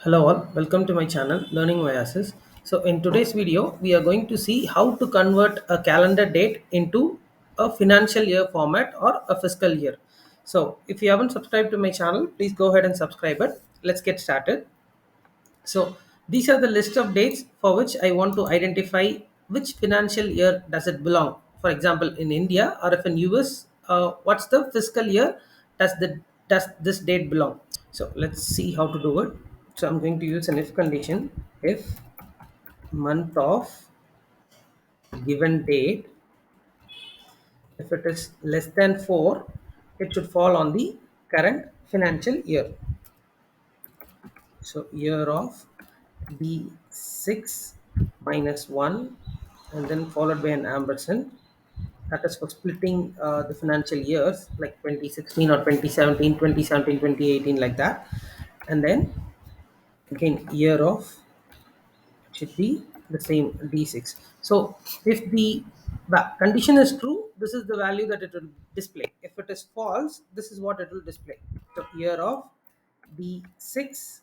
Hello all, welcome to my channel Learning Oasis. So in today's video, we are going to see how to convert a calendar date into a financial year format or a fiscal year. So if you haven't subscribed to my channel, please go ahead and subscribe it. Let's get started. So these are the list of dates for which I want to identify which financial year does it belong. For example, in India or if in US, what's the fiscal year does this date belong? So let's see how to do it. So I'm going to use an if condition. If month of given date, if it is less than 4, it should fall on the current financial year. So year of B6 minus 1 and then followed by an ampersand. That is for splitting the financial years like 2016 or 2017, 2017, 2018 like that. And then again year of should be the same d6. So if the condition is true, this is the value that it will display. If it is false, this is what it will display. So year of d6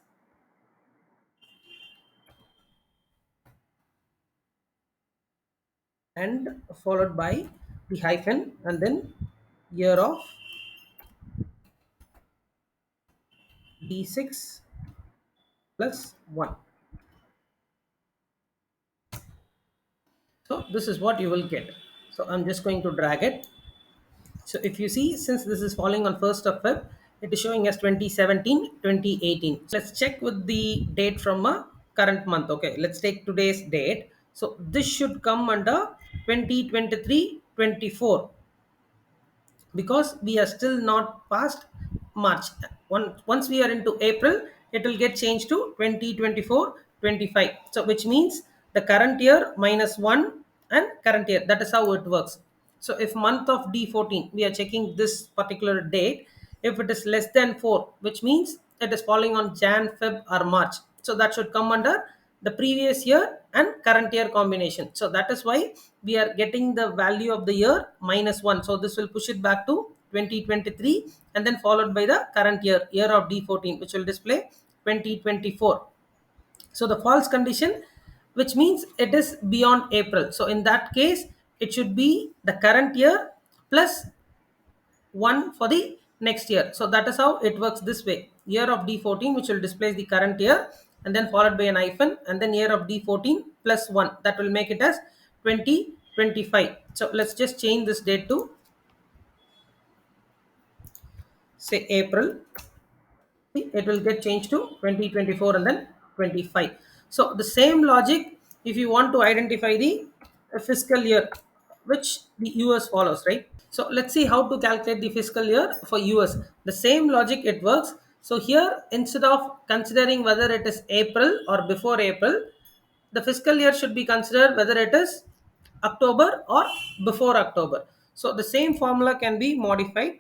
and followed by the hyphen and then year of d6 plus 1. So this is what you will get. So I'm just going to drag it. So if you see, since this is falling on 1st of Feb, it is showing as 2017, 2018. So let's check with the date from a current month. Okay, let's take today's date. So this should come under 2023, 24 because we are still not past March. Once we are into April, it will get changed to 2024 25. So which means the current year minus 1 and current year. That is how it works. So if month of D14, we are checking this particular date. If it is less than 4, which means it is falling on Jan, Feb or March. So that should come under the previous year and current year combination. So that is why we are getting the value of the year minus 1. So this will push it back to 2023 and then followed by the current year of D14, which will display 2024. So the false condition, which means it is beyond April. So in that case, it should be the current year plus 1 for the next year. So that is how it works this way. Year of D14, which will display the current year and then followed by an hyphen and then year of D14 plus 1. That will make it as 2025. So let's just change this date to say April. It will get changed to 2024 and then 25. So the same logic if you want to identify the fiscal year which the US follows, right? So let's see how to calculate the fiscal year for US. The same logic it works. So here instead of considering whether it is April or before April, the fiscal year should be considered whether it is October or before October. So the same formula can be modified.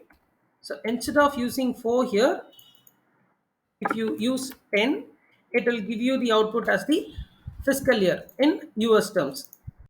So instead of using 4 here, if you use 10, it will give you the output as the fiscal year in US terms.